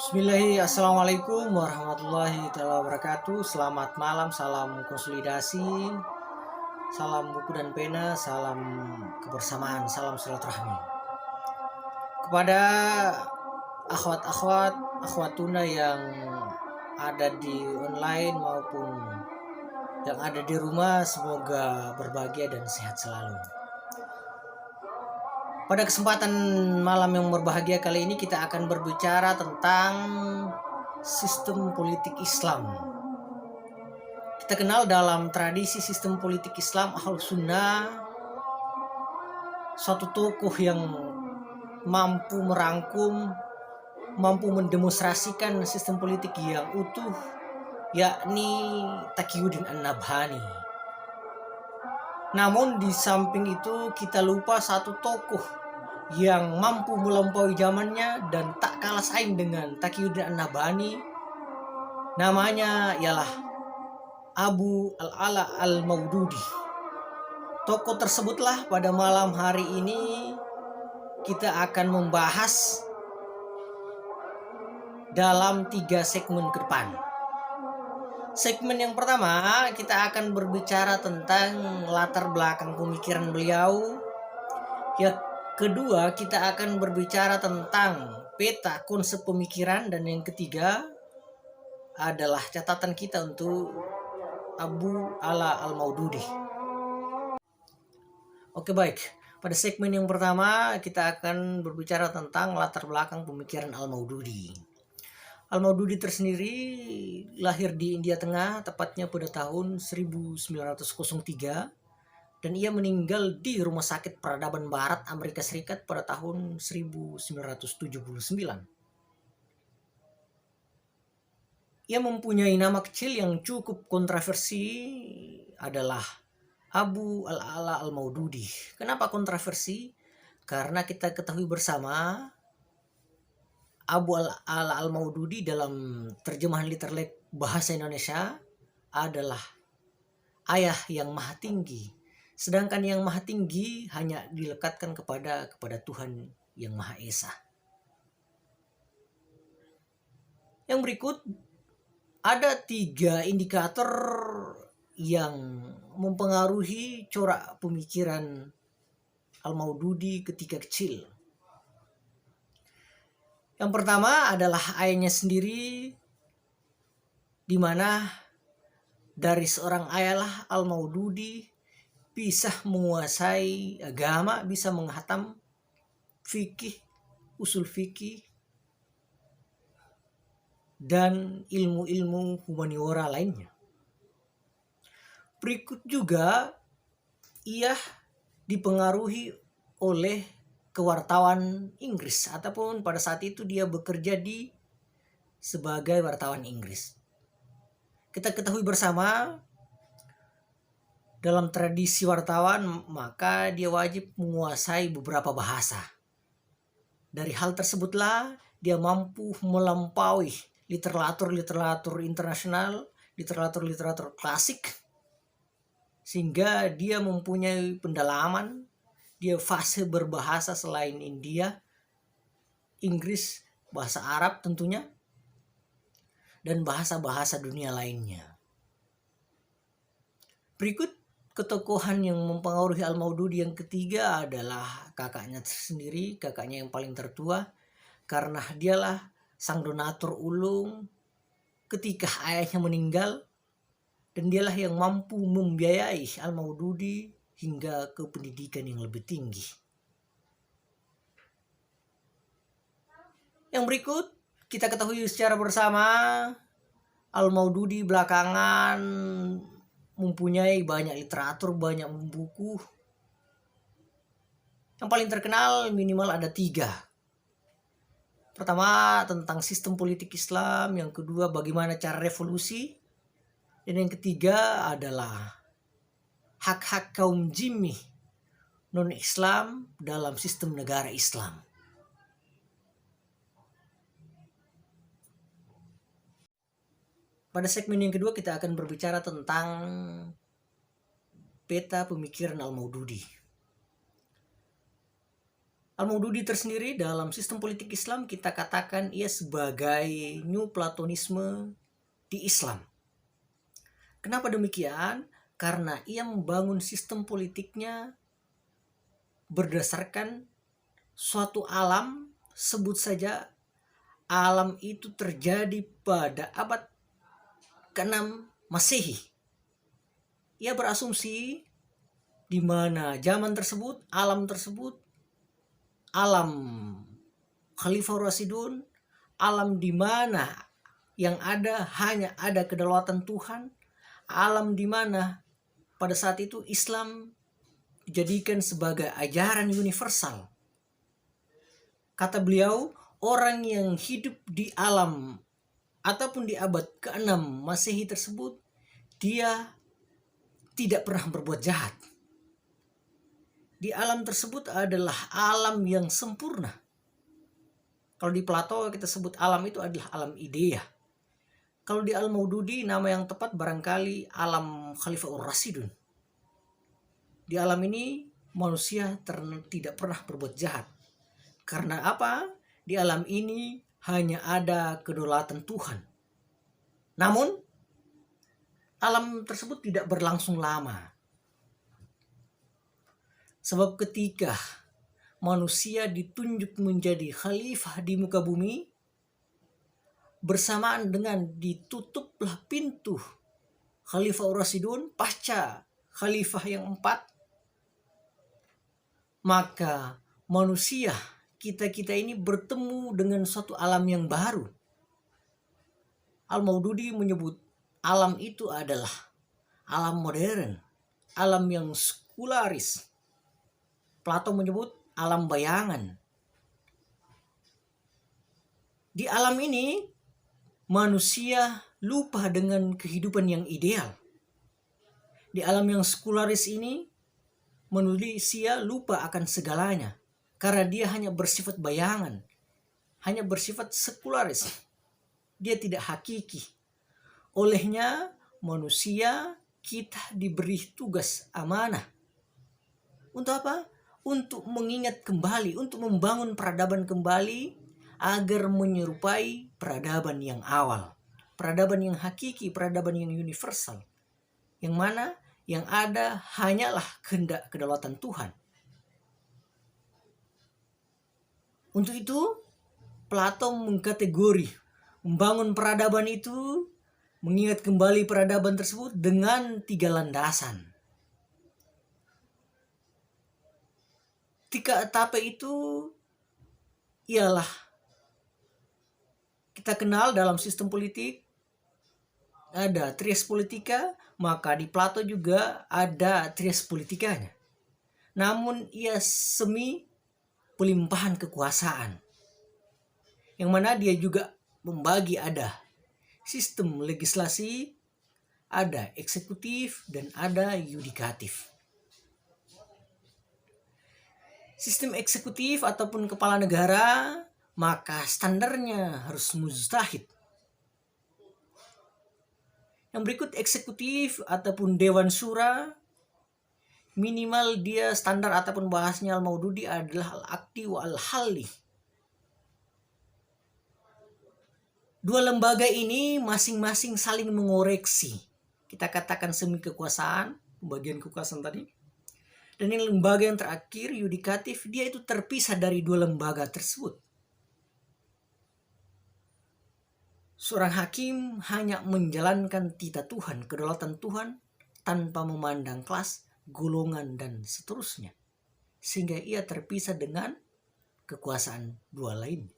Bismillahirrahmanirrahim. Assalamualaikum warahmatullahi wabarakatuh. Selamat malam, salam konsolidasi, salam buku dan pena, salam kebersamaan, salam silaturahmi. Kepada akhwat-akhwat, akhwatuna yang ada di online maupun yang ada di rumah, semoga berbahagia dan sehat selalu. Pada kesempatan malam yang berbahagia kali ini kita akan berbicara tentang sistem politik Islam. Kita kenal dalam tradisi sistem politik Islam Ahlus Sunnah, suatu tokoh yang mampu merangkum, mampu mendemonstrasikan sistem politik yang utuh, yakni Taqiyuddin An-Nabhani. Namun di samping itu kita lupa satu tokoh yang mampu melampaui zamannya dan tak kalah saing dengan Taqiyuddin An-Nabhani. Namanya ialah Abu Al-Ala Al-Maududi. Tokoh tersebutlah pada malam hari ini kita akan membahas dalam 3 segmen ke depan. Segmen yang pertama kita akan berbicara tentang latar belakang pemikiran beliau. Yang kedua kita akan berbicara tentang peta konsep pemikiran, dan yang ketiga adalah catatan kita untuk Abu Ala Al-Maududi. Oke, baik. Pada segmen yang pertama kita akan berbicara tentang latar belakang pemikiran Al-Maududi. Al-Maududi tersendiri lahir di India Tengah tepatnya pada tahun 1903 dan ia meninggal di Rumah Sakit Peradaban Barat Amerika Serikat pada tahun 1979. Ia mempunyai nama kecil yang cukup kontroversi, adalah Abu Al-Ala Al-Maududi. Kenapa kontroversi? Karena kita ketahui bersama Abu Al-Ala Al-Maududi dalam terjemahan literat bahasa Indonesia adalah ayah yang maha tinggi. Sedangkan yang maha tinggi hanya dilekatkan kepada Tuhan yang Maha Esa. Yang berikut ada 3 indikator yang mempengaruhi corak pemikiran Al-Maududi ketika kecil. Yang pertama adalah ayahnya sendiri, di mana dari seorang ayahlah Al-Maududi bisa menguasai agama, bisa menghatam fikih, usul fikih, dan ilmu-ilmu humaniora lainnya. Berikut juga ia dipengaruhi oleh kewartawan Inggris, ataupun pada saat itu dia bekerja sebagai wartawan Inggris. Kita ketahui bersama dalam tradisi wartawan maka dia wajib menguasai beberapa bahasa. Dari hal tersebutlah dia mampu melampaui literatur internasional, literatur klasik, sehingga dia mempunyai pendalaman, dia fase berbahasa selain India, Inggris, bahasa Arab tentunya, dan bahasa-bahasa dunia lainnya. Berikut ketokohan yang mempengaruhi Al-Maududi yang ketiga adalah kakaknya sendiri, kakaknya yang paling tertua, karena dialah sang donatur ulung ketika ayahnya meninggal, dan dialah yang mampu membiayai Al-Maududi hingga ke pendidikan yang lebih tinggi. Yang berikut kita ketahui secara bersama, Al-Maududi belakangan mempunyai banyak literatur, banyak buku. Yang paling terkenal minimal ada 3. Pertama tentang sistem politik Islam, yang kedua bagaimana cara revolusi, dan yang ketiga adalah hak-hak kaum Jimmi non-Islam dalam sistem negara Islam. Pada segmen yang kedua kita akan berbicara tentang peta pemikiran Al-Maududi. Al-Maududi tersendiri dalam sistem politik Islam kita katakan ia sebagai New Platonisme di Islam. Kenapa demikian? Karena ia membangun sistem politiknya berdasarkan suatu alam, sebut saja alam itu terjadi pada abad ke-6 Masehi. Ia berasumsi di mana zaman tersebut, alam tersebut, alam Khalifah Rasidun, alam di mana yang ada hanya ada kedaulatan Tuhan, alam di mana pada saat itu Islam dijadikan sebagai ajaran universal. Kata beliau, orang yang hidup di alam ataupun di abad ke-6 Masehi tersebut, dia tidak pernah berbuat jahat. Di alam tersebut adalah alam yang sempurna. Kalau di Plato kita sebut alam itu adalah alam idea. Kalau di Al-Maududi nama yang tepat barangkali alam Khalifah Ur-Rasidun. Di alam ini manusia tidak pernah berbuat jahat. Karena apa? Di alam ini hanya ada kedaulatan Tuhan. Namun alam tersebut tidak berlangsung lama. Sebab ketika manusia ditunjuk menjadi khalifah di muka bumi, bersamaan dengan ditutuplah pintu Khalifah Ur-Rasidun pasca khalifah yang 4, maka manusia kita ini bertemu dengan suatu alam yang baru. Al-Maududi menyebut alam itu adalah alam modern, alam yang sekularis. Plato menyebut alam bayangan. Di alam ini manusia lupa dengan kehidupan yang ideal. Di alam yang sekularis ini manusia lupa akan segalanya karena dia hanya bersifat bayangan, hanya bersifat sekularis. Dia tidak hakiki. Olehnya manusia kita diberi tugas amanah. Untuk apa? Untuk mengingat kembali, untuk membangun peradaban kembali agar menyerupai peradaban yang awal. Peradaban yang hakiki, peradaban yang universal. Yang mana yang ada hanyalah kehendak kedaulatan Tuhan. Untuk itu, Plato mengkategori membangun peradaban itu, mengingat kembali peradaban tersebut dengan 3 landasan. 3 etape itu ialah kita kenal dalam sistem politik ada trias politika, maka di Plato juga ada trias politikanya. Namun ia semi pelimpahan kekuasaan. Yang mana dia juga membagi ada sistem legislasi, ada eksekutif, dan ada yudikatif. Sistem eksekutif ataupun kepala negara, maka standarnya harus mujtahid. Yang berikut eksekutif ataupun Dewan Syura, minimal dia standar ataupun bahasnya Al-Maududi adalah al-akdi wa al-halli. 2 lembaga ini masing-masing saling mengoreksi. Kita katakan semi kekuasaan, pembagian kekuasaan tadi. Dan yang lembaga yang terakhir, yudikatif, dia itu terpisah dari 2 lembaga tersebut. Seorang hakim hanya menjalankan titah Tuhan, kedaulatan Tuhan, tanpa memandang kelas, golongan, dan seterusnya. Sehingga ia terpisah dengan kekuasaan 2 lainnya.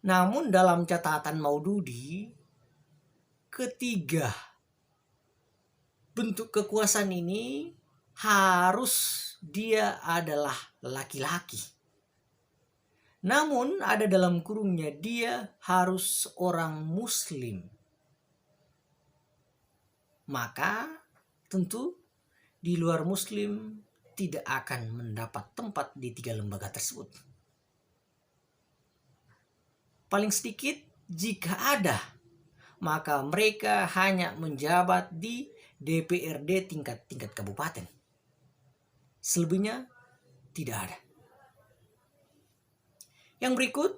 Namun dalam catatan Maududi, ketiga bentuk kekuasaan ini harus dia adalah laki-laki. Namun ada dalam kurungnya dia harus orang muslim. Maka tentu di luar muslim tidak akan mendapat tempat di 3 lembaga tersebut. Paling sedikit jika ada, maka mereka hanya menjabat di DPRD tingkat kabupaten. Selebihnya Tidak ada. Yang berikut,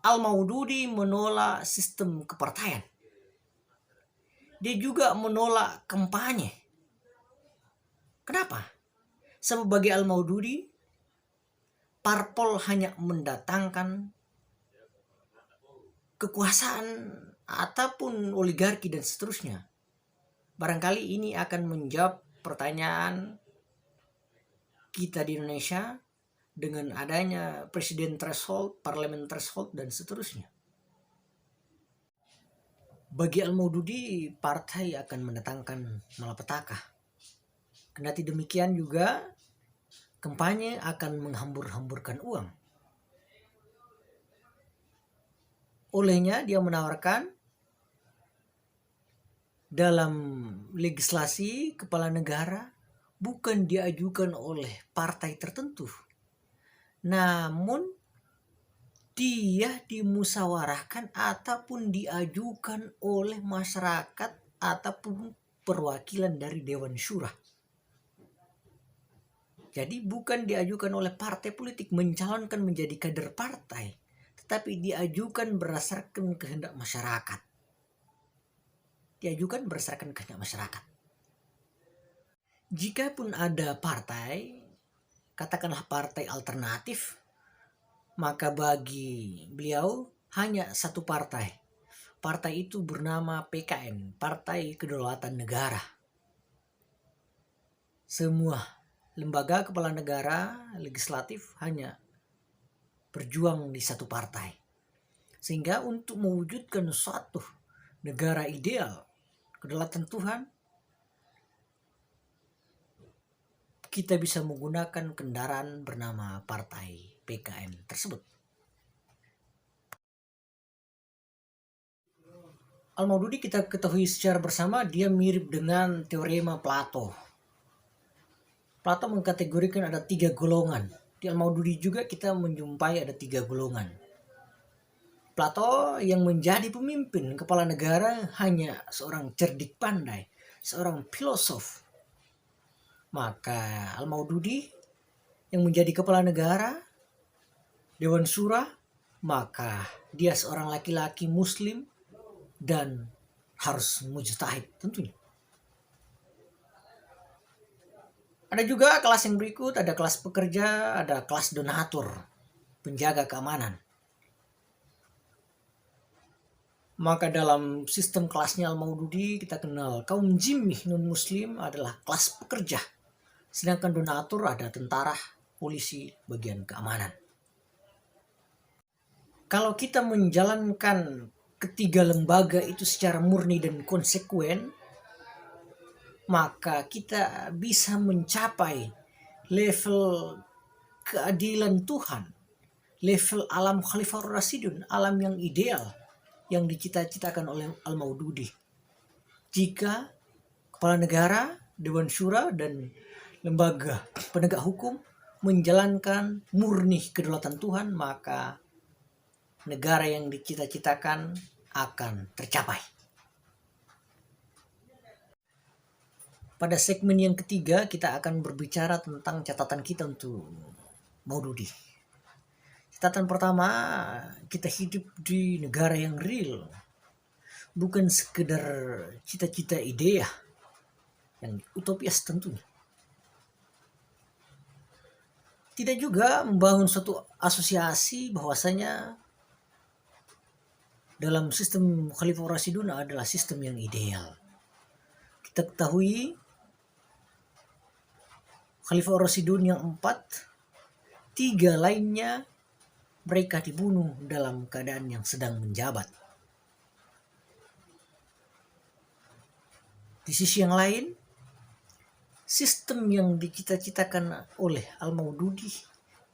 Al-Maududi menolak sistem kepartaian. Dia juga menolak kampanye. Kenapa? Sebab bagi Al-Maududi, parpol hanya mendatangkan kekuasaan ataupun oligarki dan seterusnya. Barangkali ini akan menjawab pertanyaan kita di Indonesia dengan adanya presiden threshold, parlemen threshold, dan seterusnya. Bagi Al-Maududi, partai akan mendatangkan malapetaka. Kendati demikian juga, kampanye akan menghambur-hamburkan uang. Olehnya dia menawarkan dalam legislasi kepala negara bukan diajukan oleh partai tertentu, namun dia dimusyawarahkan ataupun diajukan oleh masyarakat ataupun perwakilan dari Dewan Syura. Jadi bukan diajukan oleh partai politik mencalonkan menjadi kader partai, tetapi diajukan berdasarkan kehendak masyarakat. Jikapun ada partai, katakanlah partai alternatif, maka bagi beliau hanya satu partai. Partai itu bernama PKN, Partai Kedaulatan Negara. Semua lembaga kepala negara legislatif hanya berjuang di satu partai. Sehingga untuk mewujudkan suatu negara ideal, kedaulatan Tuhan, kita bisa menggunakan kendaraan bernama partai PKN tersebut. Al-Maududi kita ketahui secara bersama dia mirip dengan teorema Plato. Plato mengkategorikan ada 3 golongan. Di Al-Maududi juga kita menjumpai ada 3 golongan. Plato yang menjadi pemimpin kepala negara hanya seorang cerdik pandai, seorang filosof. Maka Al-Maududi yang menjadi kepala negara, Dewan Syura, maka dia seorang laki-laki muslim dan harus mujtahid tentunya. Ada juga kelas yang berikut, ada kelas pekerja, ada kelas donatur, penjaga keamanan. Maka dalam sistem kelasnya Al-Maududi kita kenal kaum jimmi non-muslim adalah kelas pekerja. Sedangkan donatur ada tentara, polisi, bagian keamanan. Kalau kita menjalankan ketiga lembaga itu secara murni dan konsekuen, maka kita bisa mencapai level keadilan Tuhan, level alam Khalifah Rasyidun, alam yang ideal yang dicita-citakan oleh Al-Maududi. Jika kepala negara, Dewan Syura, dan lembaga penegak hukum menjalankan murni kedaulatan Tuhan, maka negara yang dicita-citakan akan tercapai. Pada segmen yang ketiga kita akan berbicara tentang catatan kita untuk Maududi. Catatan pertama, kita hidup di negara yang real, bukan sekedar cita-cita ide yang utopias tentunya. Tidak juga membangun suatu asosiasi bahwasanya dalam sistem Khalifah Rasyidun adalah sistem yang ideal. Kita ketahui Khalifah Rasyidun yang 4, 3 lainnya mereka dibunuh dalam keadaan yang sedang menjabat. Di sisi yang lain, sistem yang dicita-citakan oleh Al-Maududi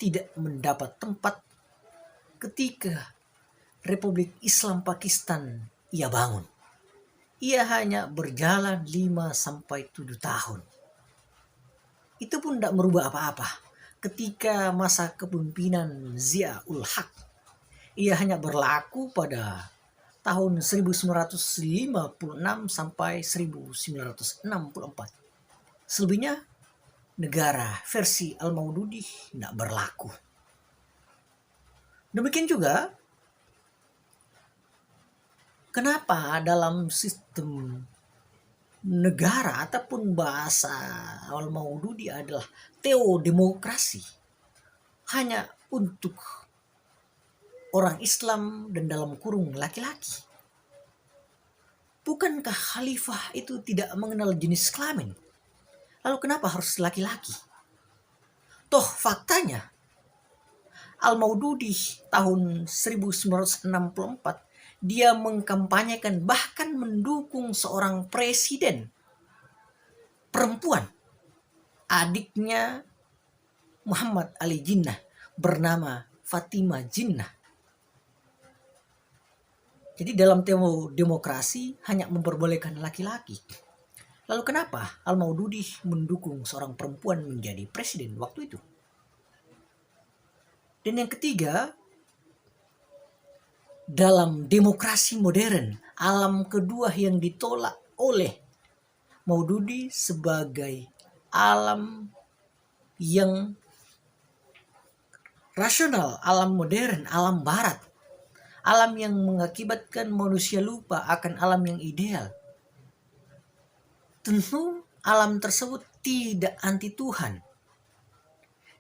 tidak mendapat tempat ketika Republik Islam Pakistan ia bangun. Ia hanya berjalan 5-7 tahun. Itu pun tidak merubah apa-apa. Ketika masa kepemimpinan Zia-ul Haq, ia hanya berlaku pada tahun 1956 sampai 1964. Selebihnya negara versi Al-Maududi tidak berlaku. Demikian juga kenapa dalam sistem negara ataupun bahasa Al-Maududi adalah teodemokrasi hanya untuk orang Islam dan dalam kurung laki-laki. Bukankah khalifah itu tidak mengenal jenis kelamin? Lalu kenapa harus laki-laki? Toh faktanya Al-Maududi tahun 1964 dia mengkampanyekan bahkan mendukung seorang presiden perempuan, adiknya Muhammad Ali Jinnah bernama Fatimah Jinnah. Jadi dalam demokrasi hanya memperbolehkan laki-laki. Lalu kenapa Al-Maududi mendukung seorang perempuan menjadi presiden waktu itu? Dan yang ketiga, dalam demokrasi modern, alam kedua yang ditolak oleh Maududi sebagai alam yang rasional, alam modern, alam barat, alam yang mengakibatkan manusia lupa akan alam yang ideal. Tentu alam tersebut tidak anti Tuhan.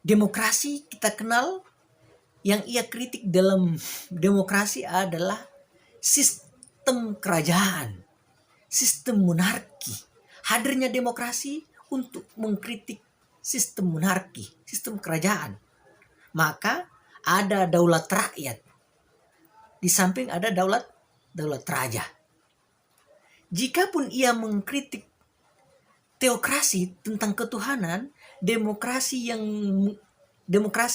Demokrasi kita kenal, yang ia kritik dalam demokrasi adalah sistem kerajaan, sistem monarki. Hadirnya demokrasi untuk mengkritik sistem monarki, sistem kerajaan. Maka ada daulat rakyat. Di samping ada daulat raja. Jikapun ia mengkritik teokrasi tentang ketuhanan, demokrasi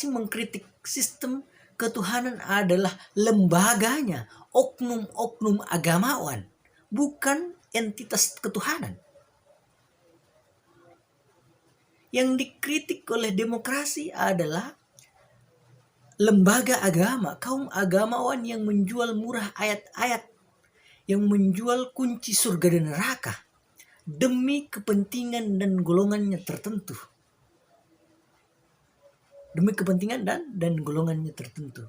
mengkritik sistem ketuhanan adalah lembaganya, oknum-oknum agamawan, bukan entitas ketuhanan. Yang dikritik oleh demokrasi adalah lembaga agama, kaum agamawan yang menjual murah ayat-ayat, yang menjual kunci surga dan neraka demi kepentingan dan golongannya tertentu. Demi kepentingan dan golongannya tertentu.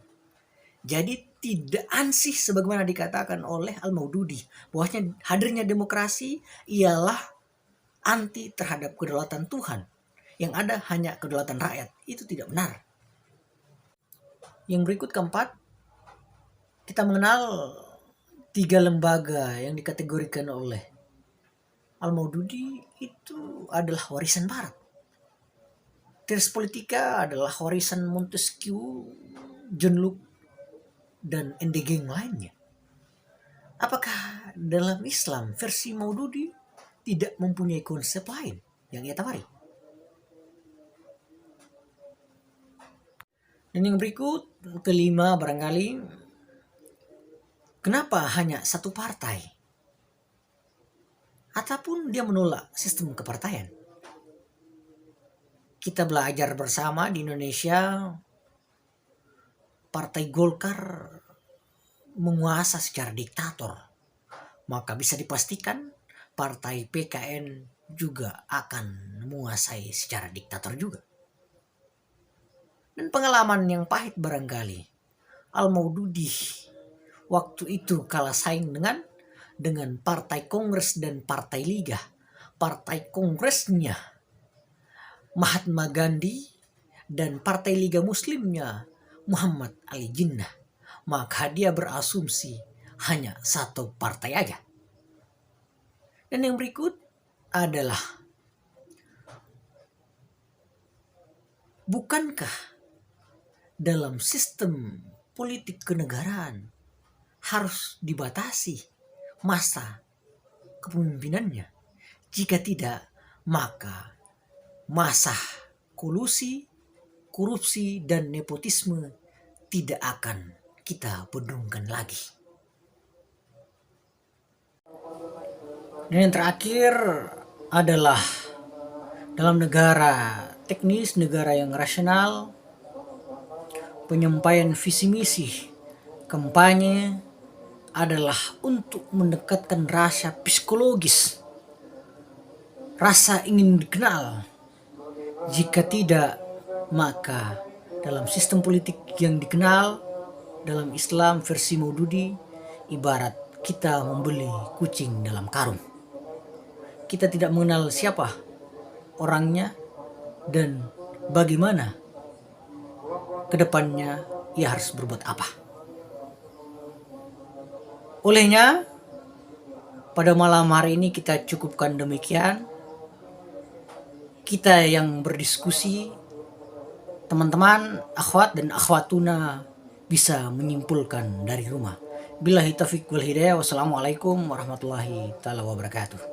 Jadi tidak ansih sebagaimana dikatakan oleh Al-Maududi bahwasanya hadirnya demokrasi ialah anti terhadap kedaulatan Tuhan. Yang ada hanya kedaulatan rakyat. Itu tidak benar. Yang berikut keempat, kita mengenal 3 lembaga yang dikategorikan oleh Al-Maududi itu adalah warisan barat. Teoris politika adalah warisan Montesquieu, John Locke, dan endgame lainnya. Apakah dalam Islam versi Maududi tidak mempunyai konsep lain yang ia tawari? Dan yang berikut, kelima barangkali, kenapa hanya satu partai? Ataupun dia menolak sistem kepartaian? Kita belajar bersama di Indonesia, Partai Golkar menguasa secara diktator. Maka bisa dipastikan Partai PKN juga akan menguasai secara diktator juga. Dan pengalaman yang pahit barangkali, Al-Maududi waktu itu kalah saing dengan Partai Kongres dan Partai Liga. Partai Kongresnya Mahatma Gandhi dan Partai Liga Muslimnya Muhammad Ali Jinnah. Maka dia berasumsi hanya satu partai aja. Dan yang berikut adalah, bukankah dalam sistem politik kenegaraan harus dibatasi masa kepemimpinannya? Jika tidak, maka masa kolusi, korupsi, dan nepotisme tidak akan kita bendungkan lagi. Dan yang terakhir adalah dalam negara teknis, negara yang rasional, penyampaian visi misi kampanye adalah untuk mendekatkan rasa psikologis, rasa ingin dikenal, Jika tidak, maka dalam sistem politik yang dikenal dalam Islam versi Maududi, ibarat kita membeli kucing dalam karung. Kita tidak mengenal siapa orangnya dan bagaimana kedepannya ia harus berbuat apa. Olehnya, pada malam hari ini kita cukupkan demikian. Kita yang berdiskusi, teman-teman, akhwat dan akhwatuna bisa menyimpulkan dari rumah. Billahi taufiq wal hidayah. Wassalamualaikum warahmatullahi taala wabarakatuh.